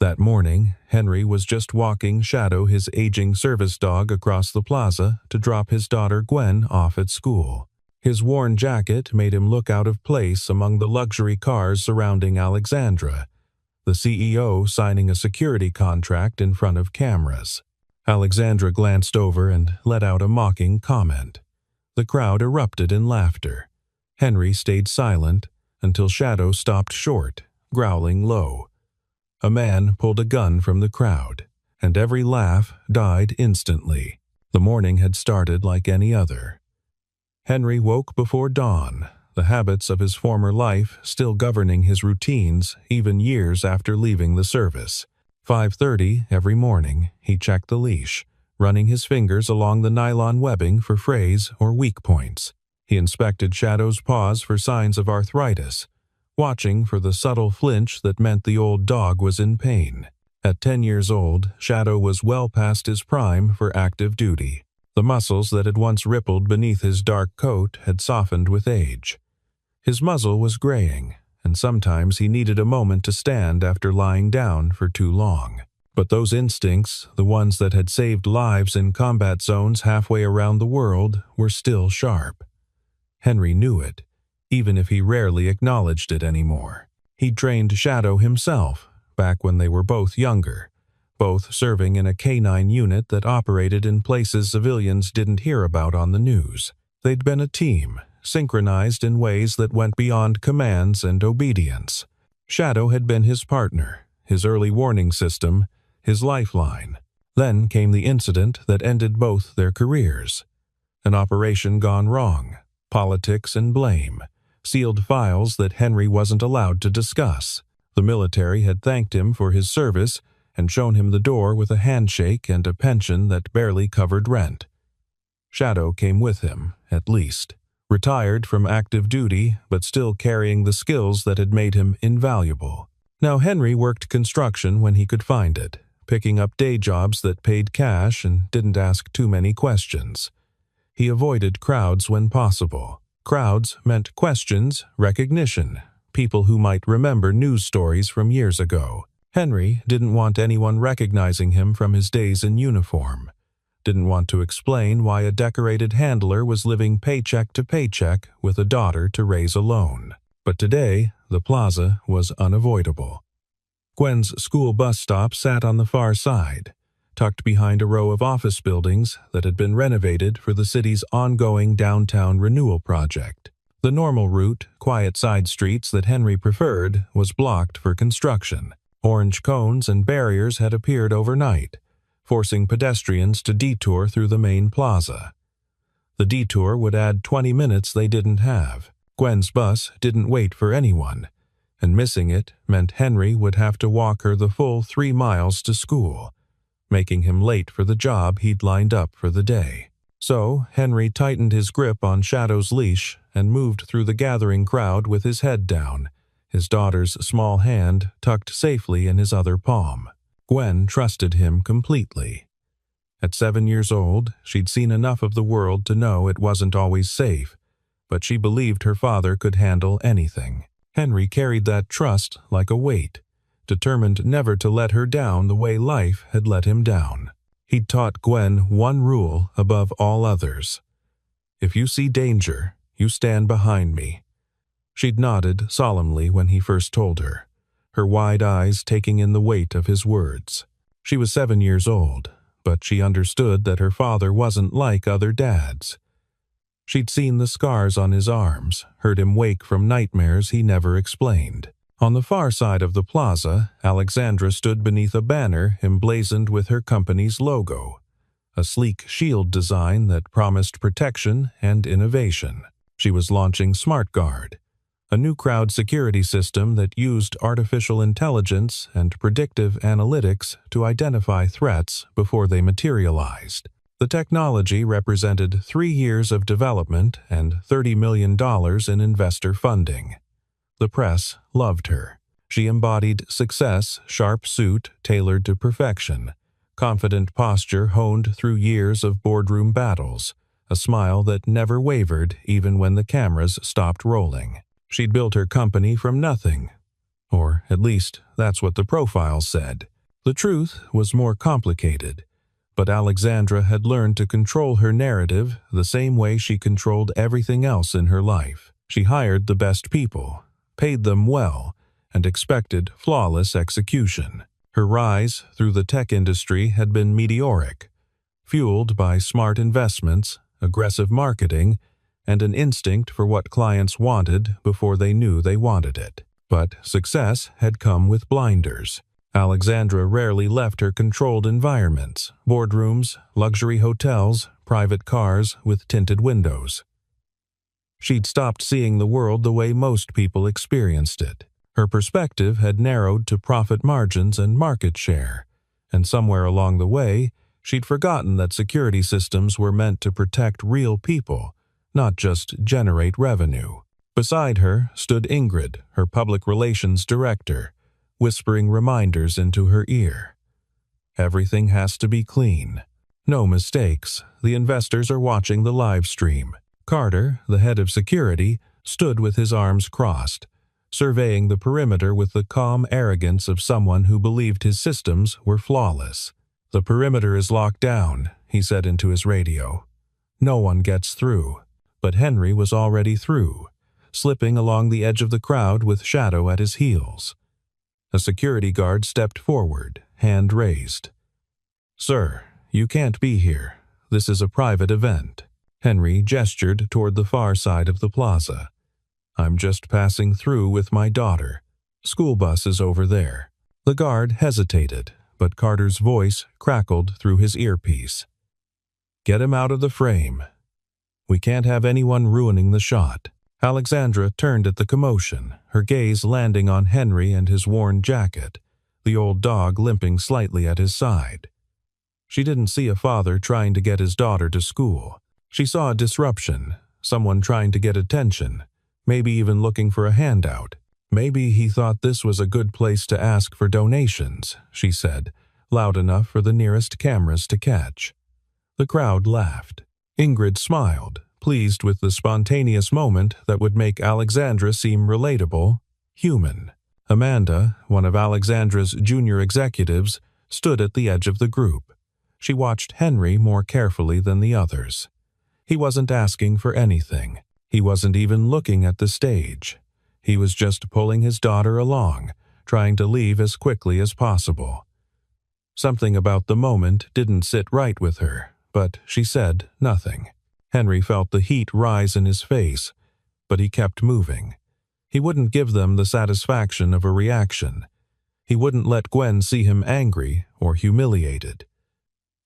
That morning, Henry was just walking Shadow, his aging service dog, across the plaza to drop his daughter Gwen off at school. His worn jacket made him look out of place among the luxury cars surrounding Alexandra, the CEO signing a security contract in front of cameras. Alexandra glanced over and let out a mocking comment. The crowd erupted in laughter. Henry stayed silent until Shadow stopped short, growling low. A man pulled a gun from the crowd, and every laugh died instantly. The morning had started like any other. Henry woke before dawn, the habits of his former life still governing his routines even years after leaving the service. 5:30 every morning, he checked the leash, running his fingers along the nylon webbing for frays or weak points. He inspected Shadow's paws for signs of arthritis, watching for the subtle flinch that meant the old dog was in pain. At 10 years old, Shadow was well past his prime for active duty. The muscles that had once rippled beneath his dark coat had softened with age. His muzzle was graying, and sometimes he needed a moment to stand after lying down for too long. But those instincts, the ones that had saved lives in combat zones halfway around the world, were still sharp. Henry knew it, even if he rarely acknowledged it anymore. He'd trained Shadow himself, back when they were both younger, both serving in a canine unit that operated in places civilians didn't hear about on the news. They'd been a team, synchronized in ways that went beyond commands and obedience. Shadow had been his partner, his early warning system, his lifeline. Then came the incident that ended both their careers. An operation gone wrong, politics and blame, sealed files that Henry wasn't allowed to discuss. The military had thanked him for his service and shown him the door with a handshake and a pension that barely covered rent. Shadow came with him, at least. Retired from active duty, but still carrying the skills that had made him invaluable. Now Henry worked construction when he could find it, picking up day jobs that paid cash and didn't ask too many questions. He avoided crowds when possible. Crowds meant questions, recognition, people who might remember news stories from years ago. Henry didn't want anyone recognizing him from his days in uniform. Didn't want to explain why a decorated handler was living paycheck to paycheck with a daughter to raise alone. But today, the plaza was unavoidable. Gwen's school bus stop sat on the far side, tucked behind a row of office buildings that had been renovated for the city's ongoing downtown renewal project. The normal route, quiet side streets that Henry preferred, was blocked for construction. Orange cones and barriers had appeared overnight, forcing pedestrians to detour through the main plaza. The detour would add 20 minutes they didn't have. Gwen's bus didn't wait for anyone, and missing it meant Henry would have to walk her the full 3 miles to school, making him late for the job he'd lined up for the day. So Henry tightened his grip on Shadow's leash and moved through the gathering crowd with his head down, his daughter's small hand tucked safely in his other palm. Gwen trusted him completely. At 7 years old, she'd seen enough of the world to know it wasn't always safe, but she believed her father could handle anything. Henry carried that trust like a weight, determined never to let her down the way life had let him down. He'd taught Gwen one rule above all others. If you see danger, you stand behind me. She'd nodded solemnly when he first told her, her wide eyes taking in the weight of his words. She was 7 years old, but she understood that her father wasn't like other dads. She'd seen the scars on his arms, heard him wake from nightmares he never explained. On the far side of the plaza, Alexandra stood beneath a banner emblazoned with her company's logo, a sleek shield design that promised protection and innovation. She was launching SmartGuard, a new crowd security system that used artificial intelligence and predictive analytics to identify threats before they materialized. The technology represented 3 years of development and $30 million in investor funding. The press loved her. She embodied success, sharp suit tailored to perfection, confident posture honed through years of boardroom battles, a smile that never wavered even when the cameras stopped rolling. She'd built her company from nothing, Or at least that's what the profile said. The truth was more complicated, but Alexandra had learned to control her narrative the same way she controlled everything else in her life. She hired the best people, paid them well, and expected flawless execution. Her rise through the tech industry had been meteoric, fueled by smart investments, aggressive marketing, and an instinct for what clients wanted before they knew they wanted it. But success had come with blinders. Alexandra rarely left her controlled environments, boardrooms, luxury hotels, private cars with tinted windows. She'd stopped seeing the world the way most people experienced it. Her perspective had narrowed to profit margins and market share, and somewhere along the way, she'd forgotten that security systems were meant to protect real people, not just generate revenue. Beside her stood Ingrid, her public relations director, whispering reminders into her ear. Everything has to be clean. No mistakes. The investors are watching the live stream. Carter, the head of security, stood with his arms crossed, surveying the perimeter with the calm arrogance of someone who believed his systems were flawless. "The perimeter is locked down," he said into his radio. "No one gets through." But Henry was already through, slipping along the edge of the crowd with Shadow at his heels. A security guard stepped forward, hand raised. "Sir, you can't be here. This is a private event." Henry gestured toward the far side of the plaza. "I'm just passing through with my daughter. School bus is over there." The guard hesitated, but Carter's voice crackled through his earpiece. "Get him out of the frame. We can't have anyone ruining the shot." Alexandra turned at the commotion, her gaze landing on Henry and his worn jacket, the old dog limping slightly at his side. She didn't see a father trying to get his daughter to school. She saw a disruption, someone trying to get attention, maybe even looking for a handout. "Maybe he thought this was a good place to ask for donations," she said, loud enough for the nearest cameras to catch. The crowd laughed. Ingrid smiled, pleased with the spontaneous moment that would make Alexandra seem relatable, human. Amanda, one of Alexandra's junior executives, stood at the edge of the group. She watched Henry more carefully than the others. He wasn't asking for anything. He wasn't even looking at the stage. He was just pulling his daughter along, trying to leave as quickly as possible. Something about the moment didn't sit right with her, but she said nothing. Henry felt the heat rise in his face, but he kept moving. He wouldn't give them the satisfaction of a reaction. He wouldn't let Gwen see him angry or humiliated.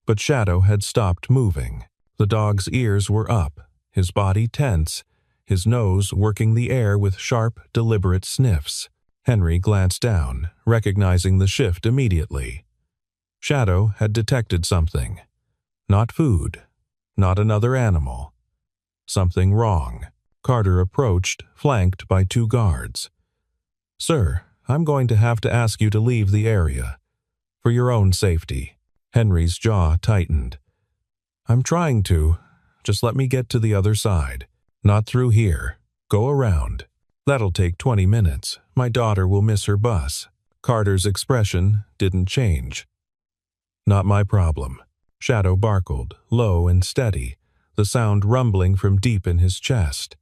But Shadow had stopped moving. The dog's ears were up, his body tense, his nose working the air with sharp, deliberate sniffs. Henry glanced down, recognizing the shift immediately. Shadow had detected something. Not food. Not another animal. Something wrong. Carter approached, flanked by 2 guards. "Sir, I'm going to have to ask you to leave the area. For your own safety." Henry's jaw tightened. "I'm trying to. Just let me get to the other side. Not through here. Go around. That'll take 20 minutes. My daughter will miss her bus." Carter's expression didn't change. "Not my problem." Shadow barkled, low and steady, the sound rumbling from deep in his chest.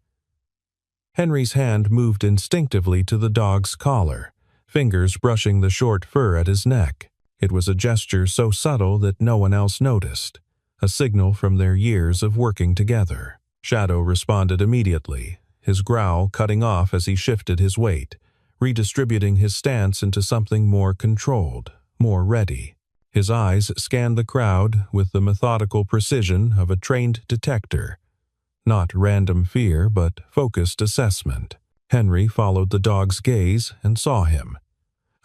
Henry's hand moved instinctively to the dog's collar, fingers brushing the short fur at his neck. It was a gesture so subtle that no one else noticed, a signal from their years of working together. Shadow responded immediately, his growl cutting off as he shifted his weight, redistributing his stance into something more controlled, more ready. His eyes scanned the crowd with the methodical precision of a trained detector. Not random fear, but focused assessment. Henry followed the dog's gaze and saw him.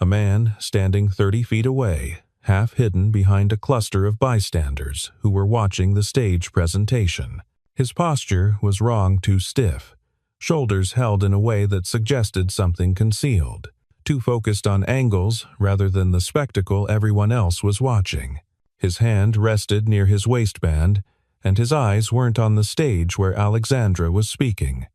A man standing 30 feet away, half hidden behind a cluster of bystanders who were watching the stage presentation. His posture was wrong too stiff, shoulders held in a way that suggested something concealed. Too focused on angles rather than the spectacle everyone else was watching. His hand rested near his waistband, and his eyes weren't on the stage where Alexandra was speaking.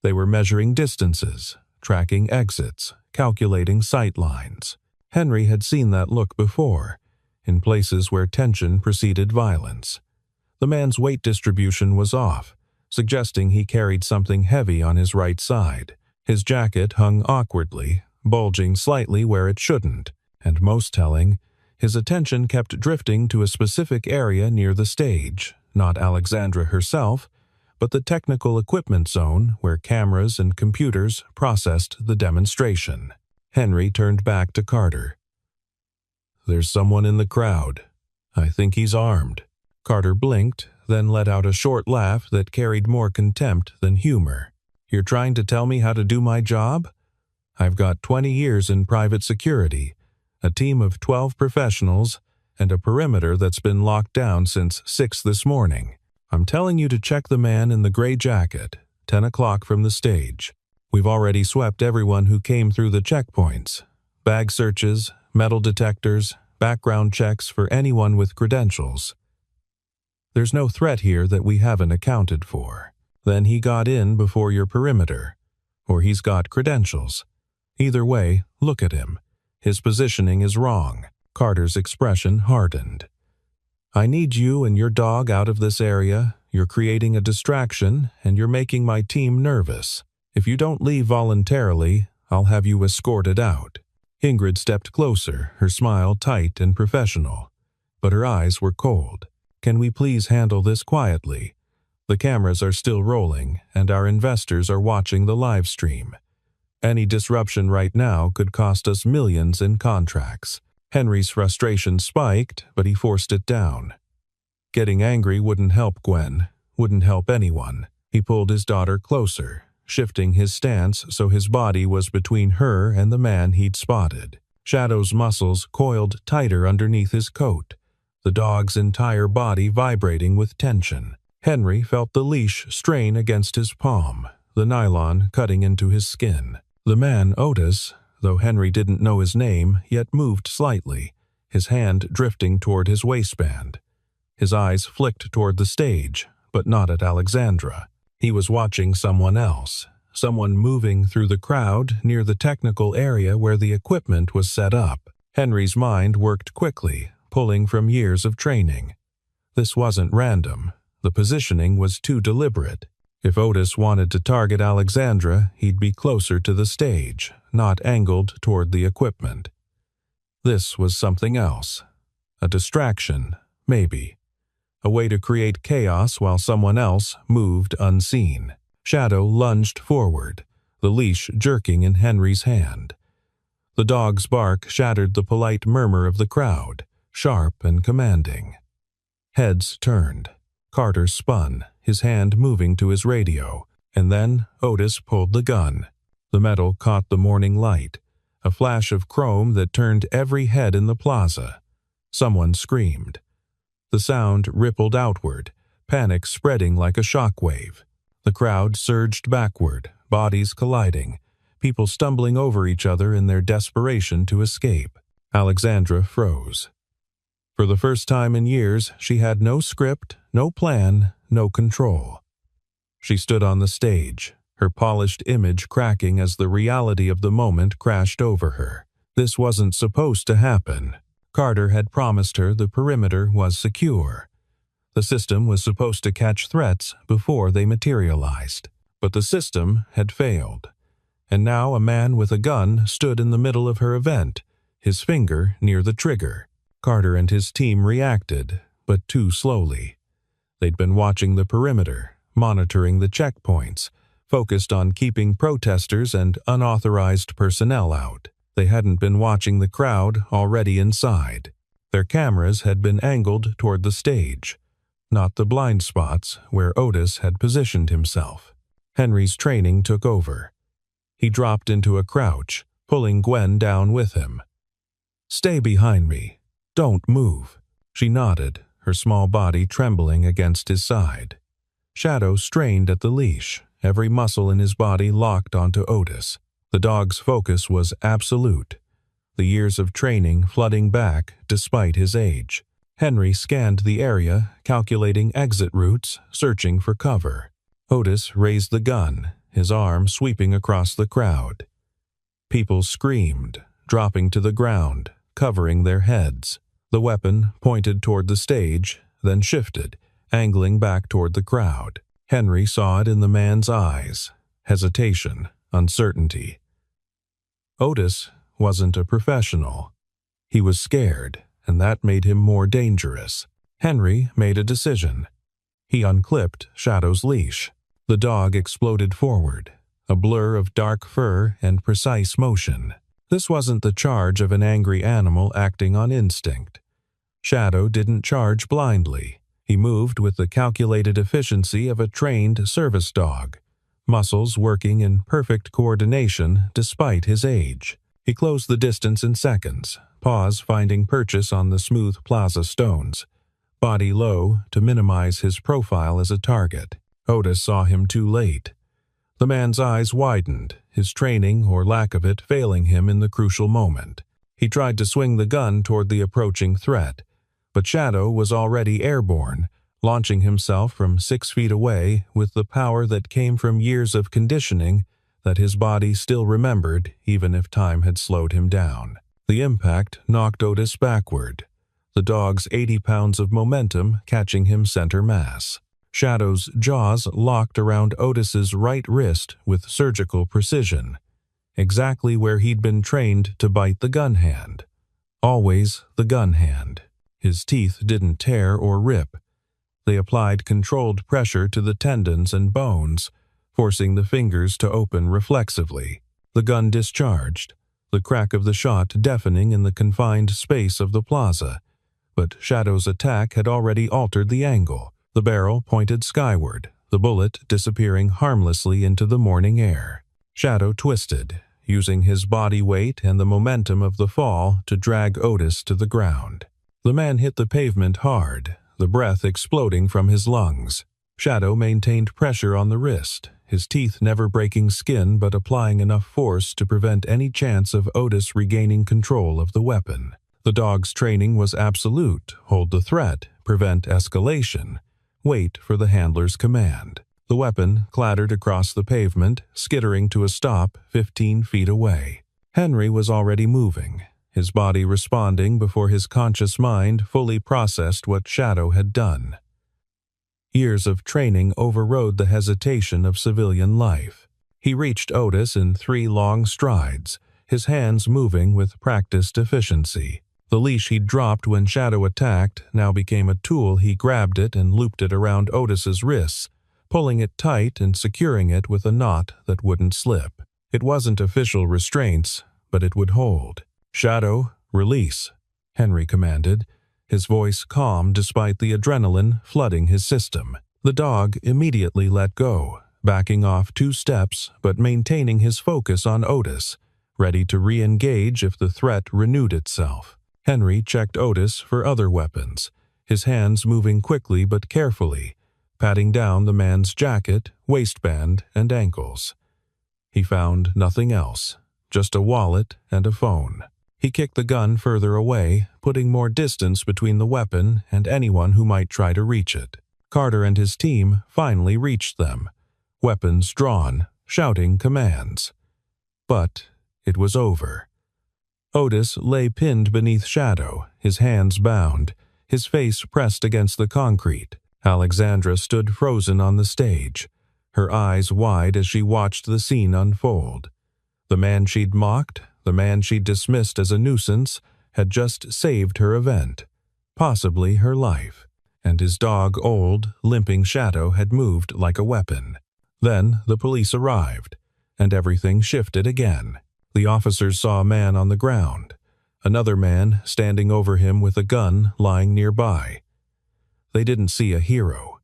They were measuring distances, tracking exits, calculating sight lines. Henry had seen that look before, in places where tension preceded violence. The man's weight distribution was off, suggesting he carried something heavy on his right side. His jacket hung awkwardly, bulging slightly where it shouldn't, and most telling, his attention kept drifting to a specific area near the stage, not Alexandra herself, but the technical equipment zone where cameras and computers processed the demonstration. Henry turned back to Carter. "There's someone in the crowd. I think he's armed." Carter blinked, then let out a short laugh that carried more contempt than humor. "You're trying to tell me how to do my job? I've got 20 years in private security, a team of 12 professionals, and a perimeter that's been locked down since 6 this morning. I'm telling you to check the man in the gray jacket, 10 o'clock from the stage. We've already swept everyone who came through the checkpoints. Bag searches, metal detectors, background checks for anyone with credentials. There's no threat here that we haven't accounted for. Then he got in before your perimeter, or he's got credentials. Either way, look at him. His positioning is wrong." Carter's expression hardened. "I need you and your dog out of this area. You're creating a distraction, and you're making my team nervous. If you don't leave voluntarily, I'll have you escorted out." Ingrid stepped closer, her smile tight and professional, but her eyes were cold. "Can we please handle this quietly? The cameras are still rolling, and our investors are watching the live stream. Any disruption right now could cost us millions in contracts." Henry's frustration spiked, but he forced it down. Getting angry wouldn't help Gwen, wouldn't help anyone. He pulled his daughter closer, shifting his stance so his body was between her and the man he'd spotted. Shadow's muscles coiled tighter underneath his coat, the dog's entire body vibrating with tension. Henry felt the leash strain against his palm, the nylon cutting into his skin. The man, Otis, though Henry didn't know his name, yet moved slightly, his hand drifting toward his waistband. His eyes flicked toward the stage, but not at Alexandra. He was watching someone else, someone moving through the crowd near the technical area where the equipment was set up. Henry's mind worked quickly, pulling from years of training. This wasn't random. The positioning was too deliberate. If Otis wanted to target Alexandra, he'd be closer to the stage, not angled toward the equipment. This was something else. A distraction, maybe. A way to create chaos while someone else moved unseen. Shadow lunged forward, the leash jerking in Henry's hand. The dog's bark shattered the polite murmur of the crowd, sharp and commanding. Heads turned. Carter spun, his hand moving to his radio, and then Otis pulled the gun. The metal caught the morning light, a flash of chrome that turned every head in the plaza. Someone screamed. The sound rippled outward, panic spreading like a shockwave. The crowd surged backward, bodies colliding, people stumbling over each other in their desperation to escape. Alexandra froze. For the first time in years, she had no script, no plan, no control. She stood on the stage, her polished image cracking as the reality of the moment crashed over her. This wasn't supposed to happen. Carter had promised her the perimeter was secure. The system was supposed to catch threats before they materialized. But the system had failed. And now a man with a gun stood in the middle of her event, his finger near the trigger. Carter and his team reacted, but too slowly. They'd been watching the perimeter, monitoring the checkpoints, focused on keeping protesters and unauthorized personnel out. They hadn't been watching the crowd already inside. Their cameras had been angled toward the stage, not the blind spots where Otis had positioned himself. Henry's training took over. He dropped into a crouch, pulling Gwen down with him. "Stay behind me. Don't move." She nodded, her small body trembling against his side. Shadow strained at the leash, every muscle in his body locked onto Otis. The dog's focus was absolute, the years of training flooding back despite his age. Henry scanned the area, calculating exit routes, searching for cover. Otis raised the gun, his arm sweeping across the crowd. People screamed, dropping to the ground, covering their heads. The weapon pointed toward the stage, then shifted, angling back toward the crowd. Henry saw it in the man's eyes: hesitation, uncertainty. Otis wasn't a professional. He was scared, and that made him more dangerous. Henry made a decision. He unclipped Shadow's leash. The dog exploded forward, a blur of dark fur and precise motion. This wasn't the charge of an angry animal acting on instinct. Shadow didn't charge blindly. He moved with the calculated efficiency of a trained service dog, muscles working in perfect coordination despite his age. He closed the distance in seconds, paws finding purchase on the smooth plaza stones, body low to minimize his profile as a target. Otis saw him too late. The man's eyes widened, his training or lack of it failing him in the crucial moment. He tried to swing the gun toward the approaching threat, but Shadow was already airborne, launching himself from 6 feet away with the power that came from years of conditioning that his body still remembered even if time had slowed him down. The impact knocked Otis backward, the dog's 80 pounds of momentum catching him center mass. Shadow's jaws locked around Otis's right wrist with surgical precision, exactly where he'd been trained to bite the gun hand. Always the gun hand. His teeth didn't tear or rip. They applied controlled pressure to the tendons and bones, forcing the fingers to open reflexively. The gun discharged, the crack of the shot deafening in the confined space of the plaza. But Shadow's attack had already altered the angle. The barrel pointed skyward, the bullet disappearing harmlessly into the morning air. Shadow twisted, using his body weight and the momentum of the fall to drag Otis to the ground. The man hit the pavement hard, the breath exploding from his lungs. Shadow maintained pressure on the wrist, his teeth never breaking skin but applying enough force to prevent any chance of Otis regaining control of the weapon. The dog's training was absolute: hold the threat, prevent escalation, wait for the handler's command. The weapon clattered across the pavement, skittering to a stop 15 feet away. Henry was already moving, his body responding before his conscious mind fully processed what Shadow had done. Years of training overrode the hesitation of civilian life. He reached Otis in 3 long strides, his hands moving with practiced efficiency. The leash he'd dropped when Shadow attacked now became a tool. He grabbed it and looped it around Otis's wrists, pulling it tight and securing it with a knot that wouldn't slip. It wasn't official restraints, but it would hold. "Shadow, release," Henry commanded, his voice calm despite the adrenaline flooding his system. The dog immediately let go, backing off 2 steps but maintaining his focus on Otis, ready to re-engage if the threat renewed itself. Henry checked Otis for other weapons, his hands moving quickly but carefully, patting down the man's jacket, waistband, and ankles. He found nothing else, just a wallet and a phone. He kicked the gun further away, putting more distance between the weapon and anyone who might try to reach it. Carter and his team finally reached them, weapons drawn, shouting commands. But it was over. Otis lay pinned beneath Shadow, his hands bound, his face pressed against the concrete. Alexandra stood frozen on the stage, her eyes wide as she watched the scene unfold. The man she'd mocked, the man she'd dismissed as a nuisance, had just saved her event, possibly her life, and his dog, old, limping Shadow, had moved like a weapon. Then the police arrived, and everything shifted again. The officers saw a man on the ground, another man standing over him with a gun lying nearby. They didn't see a hero.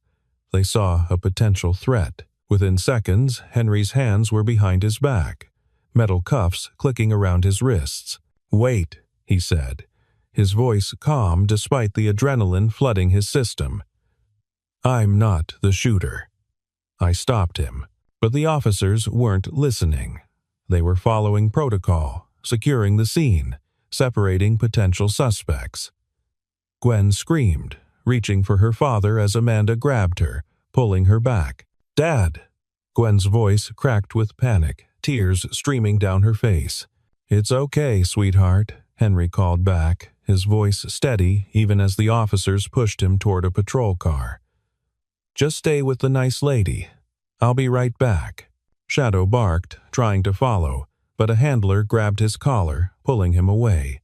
They saw a potential threat. Within seconds, Henry's hands were behind his back, metal cuffs clicking around his wrists. "Wait," he said, his voice calm despite the adrenaline flooding his system. "I'm not the shooter." I stopped him, but the officers weren't listening. They were following protocol, securing the scene, separating potential suspects. Gwen screamed, reaching for her father as Amanda grabbed her, pulling her back. "Dad!" Gwen's voice cracked with panic, tears streaming down her face. "It's okay, sweetheart," Henry called back, his voice steady even as the officers pushed him toward a patrol car. "Just stay with the nice lady. I'll be right back." Shadow barked, trying to follow, but a handler grabbed his collar, pulling him away.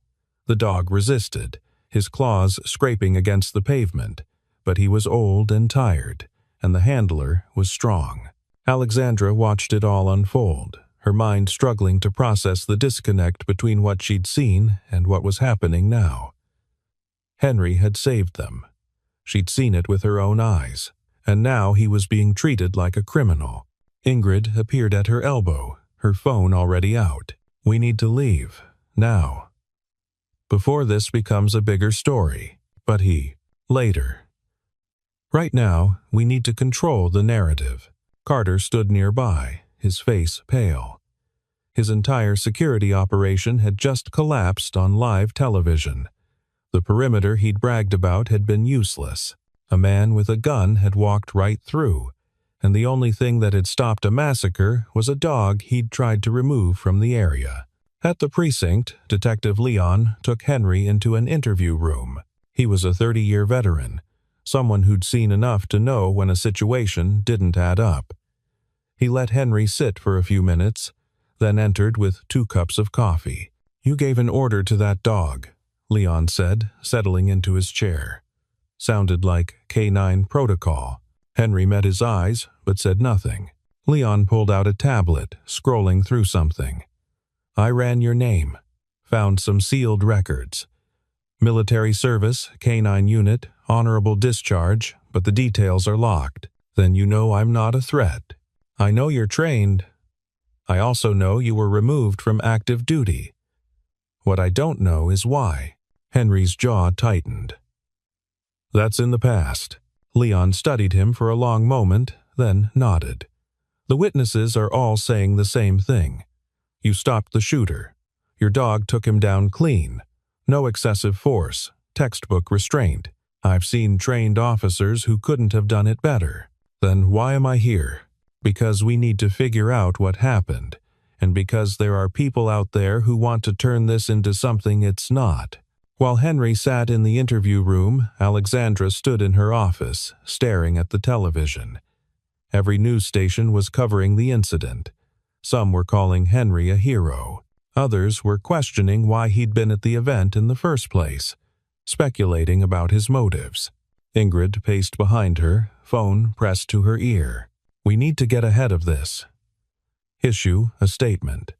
The dog resisted, his claws scraping against the pavement, but he was old and tired, and the handler was strong. Alexandra watched it all unfold, her mind struggling to process the disconnect between what she'd seen and what was happening now. Henry had saved them. She'd seen it with her own eyes, and now he was being treated like a criminal. Ingrid appeared at her elbow, her phone already out. "We need to leave, now. Before this becomes a bigger story." But later. "Right now, we need to control the narrative." Carter stood nearby, his face pale. His entire security operation had just collapsed on live television. The perimeter he'd bragged about had been useless. A man with a gun had walked right through, and the only thing that had stopped a massacre was a dog he'd tried to remove from the area. At the precinct, Detective Leon took Henry into an interview room. He was a 30-year veteran, someone who'd seen enough to know when a situation didn't add up. He let Henry sit for a few minutes, then entered with 2 cups of coffee. "You gave an order to that dog," Leon said, settling into his chair. Sounded like K-9 protocol. Henry met his eyes, but said nothing. Leon pulled out a tablet, scrolling through something. "I ran your name. Found some sealed records. Military service, K-9 unit, honorable discharge, but the details are locked. Then you know I'm not a threat. I know you're trained. I also know you were removed from active duty. What I don't know is why." Henry's jaw tightened. "That's in the past." Leon studied him for a long moment, then nodded. "The witnesses are all saying the same thing. You stopped the shooter. Your dog took him down clean. No excessive force, textbook restraint. I've seen trained officers who couldn't have done it better. Then why am I here? Because we need to figure out what happened, and because there are people out there who want to turn this into something it's not." While Henry sat in the interview room, Alexandra stood in her office, staring at the television. Every news station was covering the incident. Some were calling Henry a hero. Others were questioning why he'd been at the event in the first place, speculating about his motives. Ingrid paced behind her, phone pressed to her ear. "We need to get ahead of this. Issue a statement.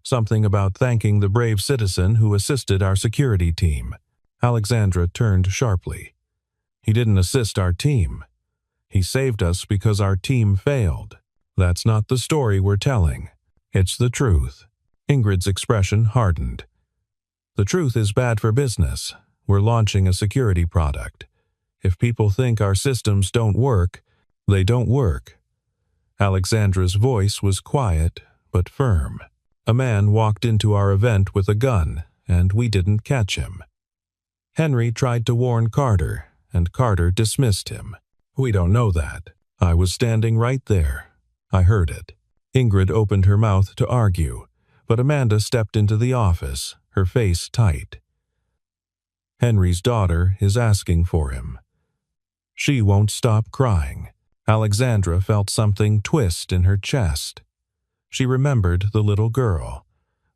Something about thanking the brave citizen who assisted our security team." Alexandra turned sharply. "He didn't assist our team. He saved us because our team failed. That's not the story we're telling. It's the truth." Ingrid's expression hardened. "The truth is bad for business. We're launching a security product. If people think our systems don't work, they don't work." Alexandra's voice was quiet but firm. "A man walked into our event with a gun, and we didn't catch him. Henry tried to warn Carter, and Carter dismissed him. We don't know that. I was standing right there. I heard it." Ingrid opened her mouth to argue, but Amanda stepped into the office, her face tight. "Henry's daughter is asking for him. She won't stop crying." Alexandra felt something twist in her chest. She remembered the little girl,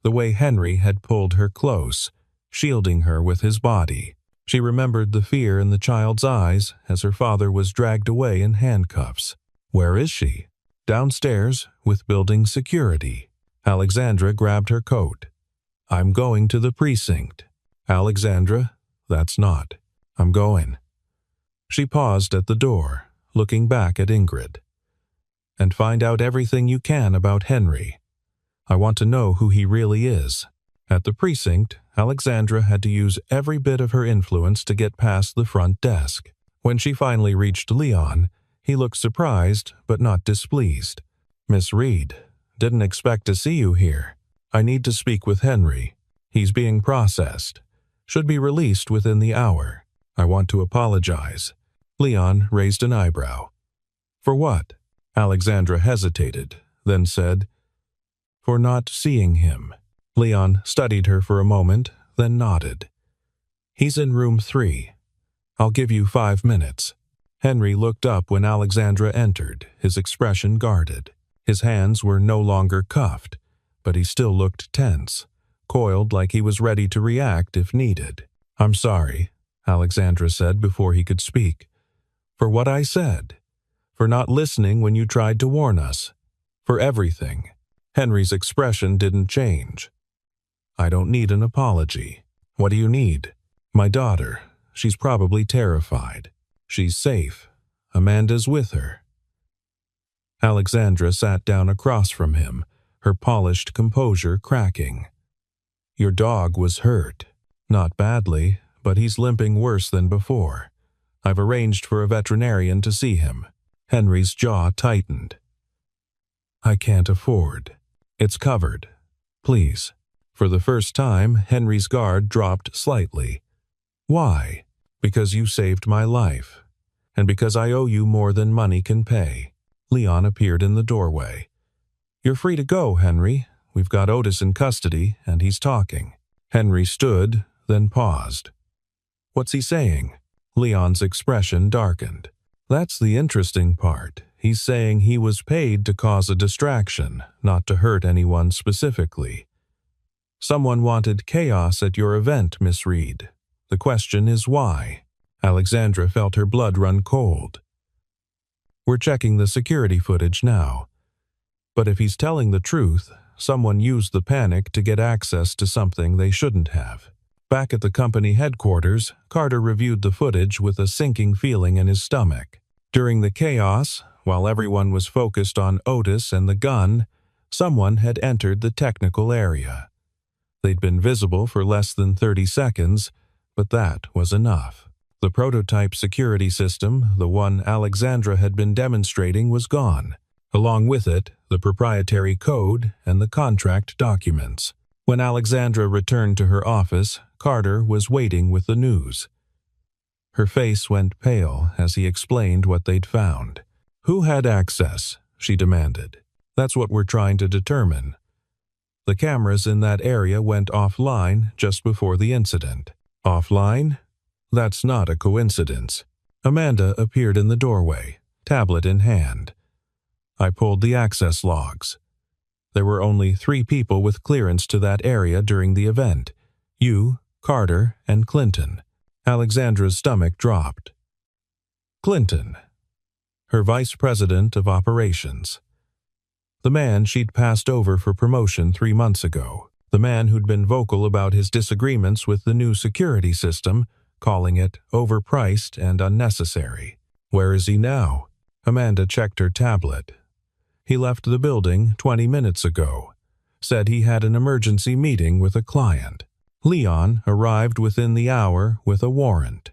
the way Henry had pulled her close, shielding her with his body. She remembered the fear in the child's eyes as her father was dragged away in handcuffs. Where is she? Downstairs with building security. Alexandra grabbed her coat. "I'm going to the precinct." "Alexandra, that's not. I'm going." She paused at the door, looking back at Ingrid. "And find out everything you can about Henry. I want to know who he really is." At the precinct, Alexandra had to use every bit of her influence to get past the front desk. When she finally reached Leon, he looked surprised but not displeased. "Miss Reed, didn't expect to see you here. I need to speak with Henry. He's being processed. Should be released within the hour. I want to apologize." Leon raised an eyebrow. "For what?" Alexandra hesitated, then said, "For not seeing him." Leon studied her for a moment, then nodded. He's in room 3. I'll give you 5 minutes. Henry looked up when Alexandra entered, his expression guarded. His hands were no longer cuffed, but he still looked tense, coiled like he was ready to react if needed. "I'm sorry," Alexandra said before he could speak. "For what I said. For not listening when you tried to warn us. For everything." Henry's expression didn't change. "I don't need an apology. What do you need?" "My daughter. She's probably terrified. She's safe. Amanda's with her." Alexandra sat down across from him, her polished composure cracking. "Your dog was hurt. Not badly, but he's limping worse than before. I've arranged for a veterinarian to see him." Henry's jaw tightened. "I can't afford. It's covered. Please." For the first time, Henry's guard dropped slightly. "Why?" "Because you saved my life. And because I owe you more than money can pay." Leon appeared in the doorway. "You're free to go, Henry. We've got Otis in custody, and he's talking." Henry stood, then paused. "What's he saying?" Leon's expression darkened. "That's the interesting part. He's saying he was paid to cause a distraction, not to hurt anyone specifically. Someone wanted chaos at your event, Miss Reed. The question is why?" Alexandra felt her blood run cold. "We're checking the security footage now. But if he's telling the truth, someone used the panic to get access to something they shouldn't have." Back at the company headquarters, Carter reviewed the footage with a sinking feeling in his stomach. During the chaos, while everyone was focused on Otis and the gun, someone had entered the technical area. They'd been visible for less than 30 seconds, but that was enough. The prototype security system, the one Alexandra had been demonstrating, was gone. Along with it, the proprietary code and the contract documents. When Alexandra returned to her office, Carter was waiting with the news. Her face went pale as he explained what they'd found. "Who had access?" she demanded. "That's what we're trying to determine. The cameras in that area went offline just before the incident." "Offline? That's not a coincidence." Amanda appeared in the doorway, tablet in hand. "I pulled the access logs. There were only 3 people with clearance to that area during the event. You, Carter, and Clinton." Alexandra's stomach dropped. Clinton. Her vice president of operations. The man she'd passed over for promotion 3 months ago. The man who'd been vocal about his disagreements with the new security system, calling it overpriced and unnecessary. Where is he now? Amanda checked her tablet. He left the building 20 minutes ago. Said he had an emergency meeting with a client. Leon arrived within the hour with a warrant.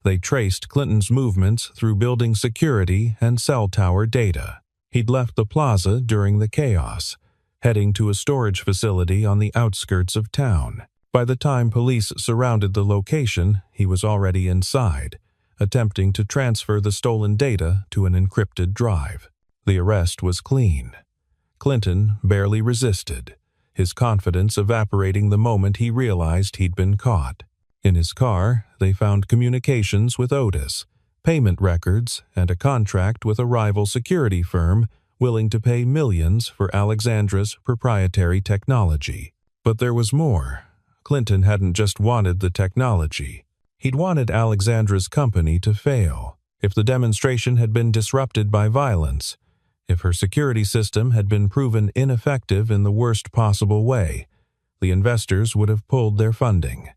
They traced Clinton's movements through building security and cell tower data. He'd left the plaza during the chaos, heading to a storage facility on the outskirts of town. By the time police surrounded the location, he was already inside, attempting to transfer the stolen data to an encrypted drive. The arrest was clean. Clinton barely resisted, his confidence evaporating the moment he realized he'd been caught. In his car, they found communications with Otis, payment records, and a contract with a rival security firm willing to pay millions for Alexandra's proprietary technology. But there was more. Clinton hadn't just wanted the technology. He'd wanted Alexandra's company to fail. If the demonstration had been disrupted by violence, if her security system had been proven ineffective in the worst possible way, the investors would have pulled their funding.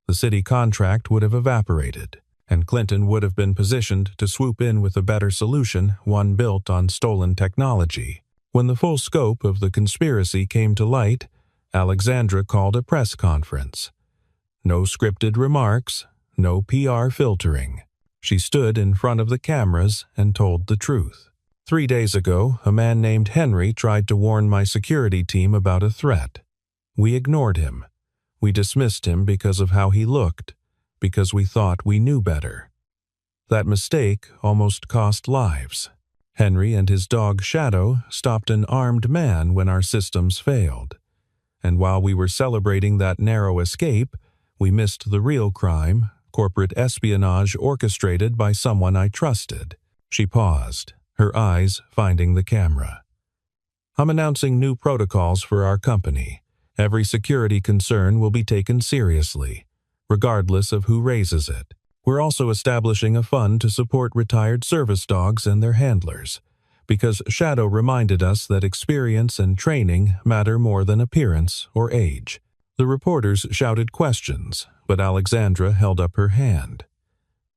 The city contract would have evaporated, and Clinton would have been positioned to swoop in with a better solution, one built on stolen technology. When the full scope of the conspiracy came to light, Alexandra called a press conference. No scripted remarks, no PR filtering. She stood in front of the cameras and told the truth. 3 days ago, a man named Henry tried to warn my security team about a threat. We ignored him. We dismissed him because of how he looked, because we thought we knew better. That mistake almost cost lives. Henry and his dog Shadow stopped an armed man when our systems failed. And while we were celebrating that narrow escape, we missed the real crime, corporate espionage orchestrated by someone I trusted. She paused, her eyes finding the camera. I'm announcing new protocols for our company. Every security concern will be taken seriously, regardless of who raises it. We're also establishing a fund to support retired service dogs and their handlers, because Shadow reminded us that experience and training matter more than appearance or age. The reporters shouted questions, but Alexandra held up her hand.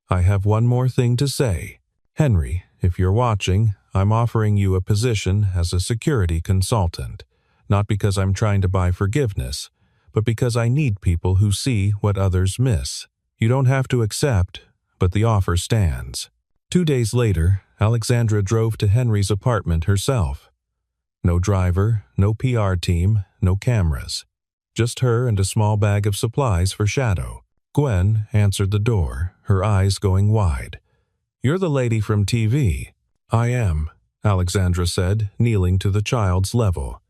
I have one more thing to say. Henry, if you're watching, I'm offering you a position as a security consultant, not because I'm trying to buy forgiveness, but because I need people who see what others miss. You don't have to accept, but the offer stands. 2 days later, Alexandra drove to Henry's apartment herself. No driver, no PR team, no cameras. Just her and a small bag of supplies for Shadow. Gwen answered the door, her eyes going wide. You're the lady from TV. I am, Alexandra said, kneeling to the child's level.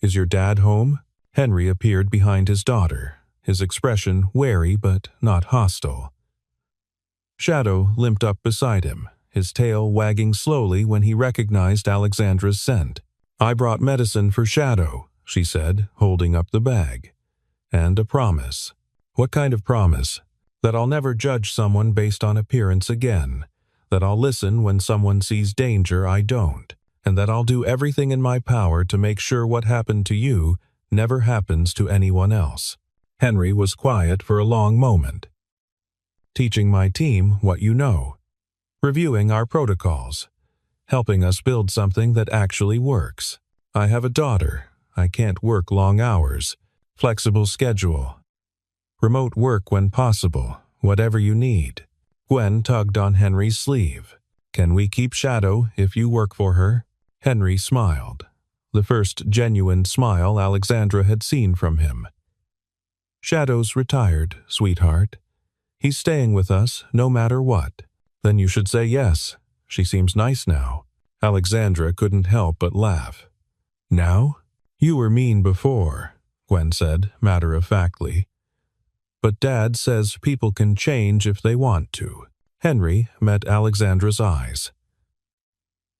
Is your dad home? Henry appeared behind his daughter, his expression wary but not hostile. Shadow limped up beside him, his tail wagging slowly when he recognized Alexandra's scent. I brought medicine for Shadow, she said, holding up the bag. And a promise. What kind of promise? That I'll never judge someone based on appearance again. That I'll listen when someone sees danger I don't. And that I'll do everything in my power to make sure what happened to you never happens to anyone else. Henry was quiet for a long moment. Teaching my team what you know. Reviewing our protocols. Helping us build something that actually works. I have a daughter. I can't work long hours. Flexible schedule. Remote work when possible. Whatever you need. Gwen tugged on Henry's sleeve. Can we keep Shadow if you work for her? Henry smiled. The first genuine smile Alexandra had seen from him. Shadow's retired, sweetheart. He's staying with us no matter what. Then you should say yes. She seems nice now. Alexandra couldn't help but laugh. Now? You were mean before, Gwen said, matter-of-factly. But Dad says people can change if they want to. Henry met Alexandra's eyes.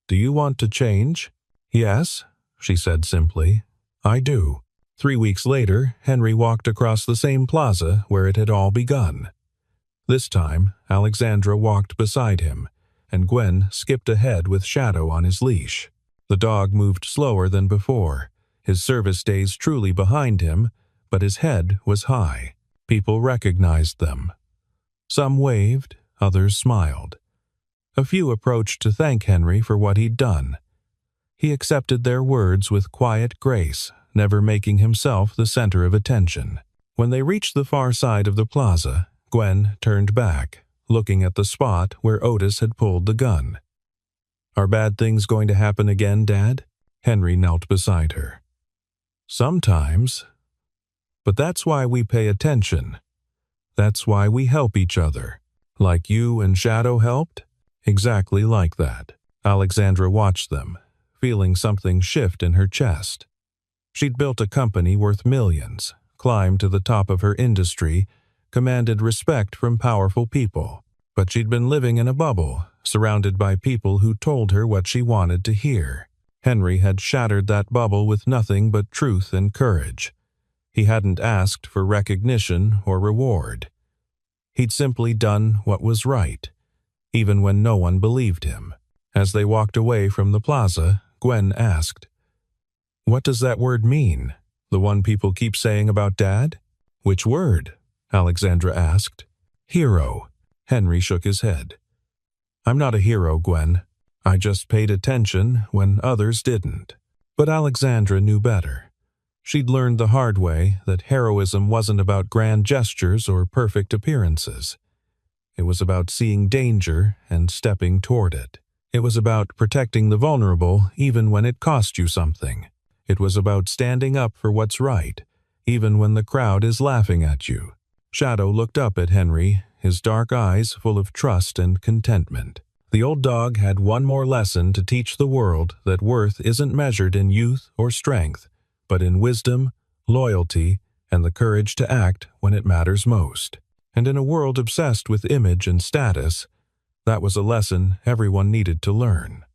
Do you want to change? Yes, she said simply. I do. 3 weeks later, Henry walked across the same plaza where it had all begun. This time, Alexandra walked beside him, and Gwen skipped ahead with Shadow on his leash. The dog moved slower than before, his service days truly behind him, but his head was high. People recognized them. Some waved, others smiled. A few approached to thank Henry for what he'd done. He accepted their words with quiet grace, never making himself the center of attention. When they reached the far side of the plaza, Gwen turned back, looking at the spot where Otis had pulled the gun. Are bad things going to happen again, Dad? Henry knelt beside her. Sometimes. But that's why we pay attention. That's why we help each other. Like you and Shadow helped? Exactly like that. Alexandra watched them, feeling something shift in her chest. She'd built a company worth millions, climbed to the top of her industry, commanded respect from powerful people. But she'd been living in a bubble, surrounded by people who told her what she wanted to hear. Henry had shattered that bubble with nothing but truth and courage. He hadn't asked for recognition or reward. He'd simply done what was right, even when no one believed him. As they walked away from the plaza, Gwen asked, What does that word mean? The one people keep saying about Dad? Which word? Alexandra asked. Hero. Henry shook his head. I'm not a hero, Gwen. I just paid attention when others didn't. But Alexandra knew better. She'd learned the hard way that heroism wasn't about grand gestures or perfect appearances. It was about seeing danger and stepping toward it. It was about protecting the vulnerable even when it cost you something. It was about standing up for what's right, even when the crowd is laughing at you. Shadow looked up at Henry, his dark eyes full of trust and contentment. The old dog had one more lesson to teach the world that worth isn't measured in youth or strength, but in wisdom, loyalty, and the courage to act when it matters most. And in a world obsessed with image and status, that was a lesson everyone needed to learn.